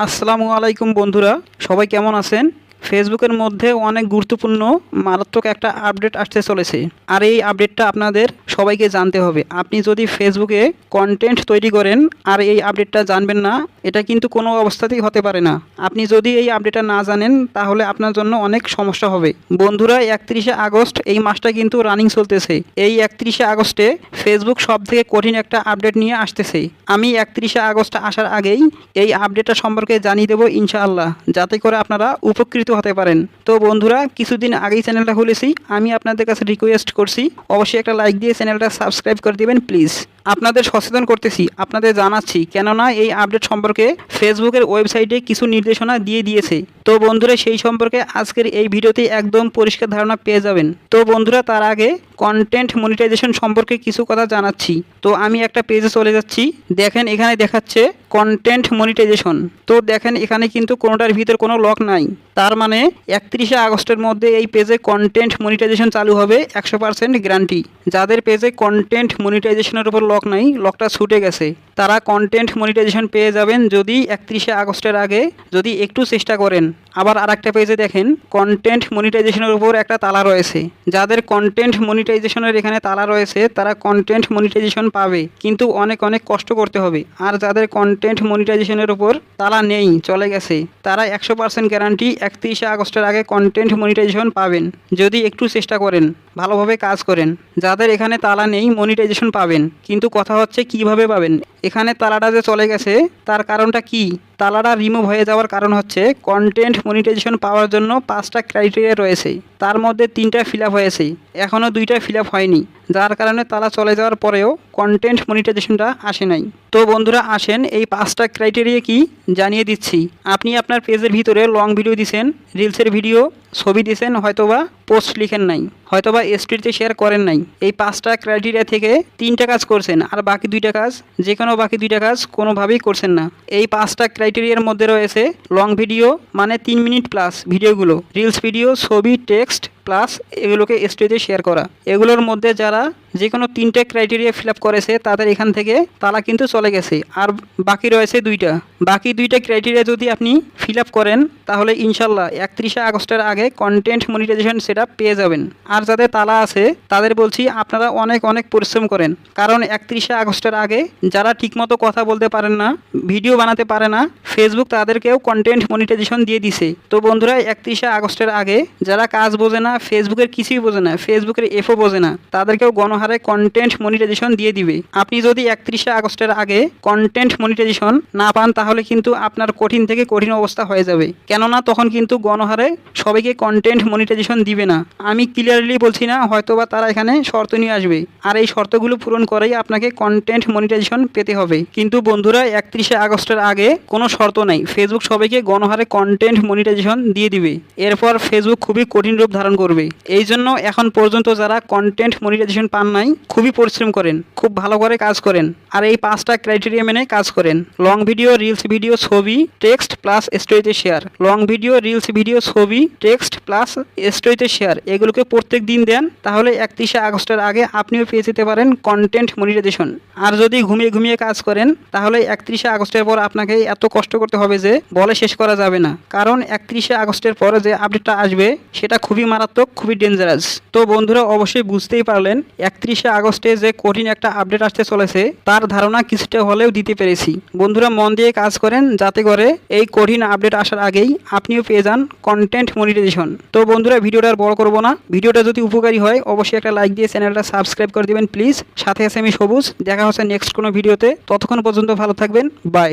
আসসালামু আলাইকুম বন্ধুরা, সবাই কেমন আছেন? ফেসবুকের মধ্যে অনেক গুরুত্বপূর্ণ মারাত্মক একটা আপডেট আসতে চলেছে, আর এই আপডেটটা আপনাদের সবাইকে জানতে হবে। আপনি যদি ফেসবুকে কন্টেন্ট তৈরি করেন আর এই আপডেটটা জানবেন না, এটা কিন্তু কোনো অবস্থাতেই হতে পারে না। আপনি যদি এই আপডেটটা না জানেন তাহলে আপনার জন্য অনেক সমস্যা হবে। বন্ধুরা, 31শে আগস্ট এই মাসটা কিন্তু রানিং চলতেছে। এই 31শে আগস্টে ফেসবুক সব থেকে কঠিন একটা আপডেট নিয়ে আসতেছে। আমি 31শে আগস্ট আসার আগেই এই আপডেটটা সম্পর্কে জানিয়ে দেবো ইনশাআল্লাহ, যাতে করে আপনারা উপকৃত হতে পারেন। তো বন্ধুরা, কিছুদিন আগেই চ্যানেলটা খুলেছি, আমি আপনাদের কাছে রিকোয়েস্ট করছি অবশ্যই একটা লাইক দিয়ে চ্যানেলটা সাবস্ক্রাইব করে দিবেন প্লিজ। আপনাদের সচেতন করতেছি, আপনাদের জানাচ্ছি, কেননা এই আপডেট সম্পর্কে ফেসবুকের ওয়েবসাইটে কিছু নির্দেশনা দিয়ে দিয়েছে। তো বন্ধুরা, সেই সম্পর্কে আজকের এই ভিডিওতে একদম পরিষ্কার ধারণা পেয়ে যাবেন। তো বন্ধুরা, তার আগে কন্টেন্ট মনিটাইজেশন সম্পর্কে কিছু কথা জানাচ্ছি। তো আমি একটা পেজে চলে যাচ্ছি, দেখেন এখানে দেখাচ্ছে কন্টেন্ট মনিটাইজেশন। তো দেখেন এখানে কিন্তু কোনোটার ভিতর কোনো লক নাই, তার মানে 31শে আগস্টের মধ্যে এই পেজে কন্টেন্ট মনিটাইজেশন চালু হবে 100% গ্যারান্টি। যাদের পেজে কন্টেন্ট মনিটাইজেশনের উপর লক নাই, লকটা ছুটে গেছে, তারা কন্টেন্ট মনিটাইজেশন পেয়ে যাবেন যদি 31শে আগস্টের আগে যদি একটু চেষ্টা করেন। আবার আরেকটা পেজে দেখেন কন্টেন্ট মনিটাইজেশনের উপর একটা তালা রয়েছে। যাদের কন্টেন্ট মনিটাইজেশনের এখানে তালা রয়েছে তারা কন্টেন্ট মনিটাইজেশন পাবে, কিন্তু অনেক কষ্ট করতে হবে। আর যাদের কন্টেন্ট মনিটাইজেশনের উপর তালা নেই, চলে গেছে, তারা 100% গ্যারান্টি 31শে আগস্টের আগে কন্টেন্ট মনিটাইজেশন পাবেন যদি একটু চেষ্টা করেন, ভালোভাবে কাজ করেন। যাদের এখানে তালা নেই, মনিটাইজেশন পাবেন, কিন্তু কথা হচ্ছে কিভাবে পাবেন। এখানে তালাটা যে চলে গেছে তার কারণটা কি? তালাটা রিমুভ হয়ে যাওয়ার কারণ হচ্ছে কন্টেন্ট মনিটাইজেশন পাওয়ার জন্য 5টা ক্রাইটেরিয়া রয়েছে, তার মধ্যে 3টা ফিল আপ হয়েছে, এখনও 2টা ফিল আপ হয়নি, যার কারণে তালা চলে যাওয়ার পরেও কন্টেন্ট মনিটাইজেশনটা আসে নাই। তো বন্ধুরা, আসেন এই 5টা ক্রাইটেরিয়া কি জানিয়ে দিচ্ছি। আপনি আপনার পেজের ভিতরে লং ভিডিও দিছেন, রিলসের ভিডিও, ছবি দিছেন, হয়তোবা পোস্ট লিখেন নাই, হয়তোবা স্টোরিতে শেয়ার করেন নাই। এই 5টা ক্রাইটেরিয়া থেকে 3টা কাজ করছেন, আর বাকি 2টা কাজ, যে কোনো বাকি 2টা কাজ কোনোভাবেই করছেন না। এই 5টা ক্রাইটেরিয়ার মধ্যে রয়েছে লং ভিডিও, মানে 3 মিনিট প্লাস ভিডিওগুলো, রিলস ভিডিও, ছবি, টেক্সট প্লাস এগুলোকে স্টোরিতে শেয়ার করা। এগুলোর মধ্যে যারা যে কোনো 3টে ক্রাইটেরিয়া ফিল আপ করেছে তাদের এখান থেকে তালা কিন্তু চলে গেছে, আর বাকি রয়েছে 2টা। বাকি 2টা ক্রাইটেরিয়া যদি আপনি ফিল আপ করেন তাহলে ইনশাল্লাহ 31শে আগস্টের আগে কন্টেন্ট মনিটাইজেশন সেটআপ পেয়ে যাবেন। আর যাদের তালা আছে তাদের বলছি আপনারা অনেক পরিশ্রম করেন, কারণ 31শে আগস্টের আগে যারা ঠিকমতো কথা বলতে পারেন না, ভিডিও বানাতে পারে না, ফেসবুক তাদেরকেও কন্টেন্ট মনিটাইজেশন দিয়ে দিছে। তো বন্ধুরা, 31শে আগস্টের আগে যারা কাজ বোঝে না, ফেসবুকের কিছুই বোঝে না, ফেসবুকের এফও বোঝে না, তাদেরকেও গণহারে কন্টেন্ট মনিটাইজেশন দিয়ে দিবে। আপনি যদি 31শে আগস্টের আগে কন্টেন্ট মনিটাইজেশন না পান তাহলে কিন্তু আপনার কঠিন থেকে কঠিন অবস্থা হয়ে যাবে, কেননা তখন কিন্তু গণহারে সবাইকে কন্টেন্ট মনিটাইজেশন দিবে না। আমি ক্লিয়ারলি বলছি না, হয়তোবা তারা এখানে শর্ত নিয়ে আসবে, আর এই শর্তগুলো পূরণ করেই আপনাকে কন্টেন্ট মনিটাইজেশন পেতে হবে। কিন্তু বন্ধুরা, 31শে আগস্টের আগে কোনো শর্ত নাই, ফেসবুক সবাইকে গণহারে কন্টেন্ট মনিটাইজেশন দিয়ে দিবে। এরপর ফেসবুক খুবই কঠিন রূপ ধারণ করবে। এই জন্য এখন পর্যন্ত যারা কন্টেন্ট মনিটাইজেশন পান নাই, খুবই পরিশ্রম করেন, খুব ভালো করে কাজ করেন, আর এই 5টা ক্রাইটেরিয়া মেনে কাজ করেন। লং ভিডিও, রিলস ভিডিও, ছবি, টেক্সট প্লাস স্টোরিতে share. Long video, reels video, ছবি, টেক্সট প্লাস স্টোরিতে শেয়ার, এগুলোকে প্রত্যেক দিন দেন, তাহলে 31শে আগস্টের আগে আপনিও পেয়ে যেতে পারেন কন্টেন্ট মনিটাইজেশন। আর যদি ঘুমিয়ে কাজ করেন তাহলে 31শে আগস্টের পর আপনাকে এত কষ্ট করতে হবে যে বলে শেষ করা যাবে না, কারণ 31শে আগস্টের পরে যে আপডেটটা আসবে সেটা খুবই মারাত্মক, খুবই ডেঞ্জারাস। তো বন্ধুরা, অবশ্যই বুঝতেই পারলেন 31শে আগস্টে যে কঠিন একটা আপডেট আসতে চলেছে তার ধারণা কিছুটা হলেও দিতে পেরেছি। বন্ধুরা, মন দিয়ে কাজ করেন যাতে করে এই কঠিন আপডেট আসার আগেই আপনিও পেয়ে যান কন্টেন্ট মনিটাইজেশন। তো বন্ধুরা, ভিডিওটা আর বড় করবো না, ভিডিওটা যদি উপকারী হয় অবশ্যই একটা লাইক দিয়ে চ্যানেলটা সাবস্ক্রাইব করে দিবেন প্লিজ। সাথে আছে আমি সবুজ, দেখা হচ্ছে নেক্সট কোনো ভিডিওতে। ততক্ষণ পর্যন্ত ভালো থাকবেন, বাই।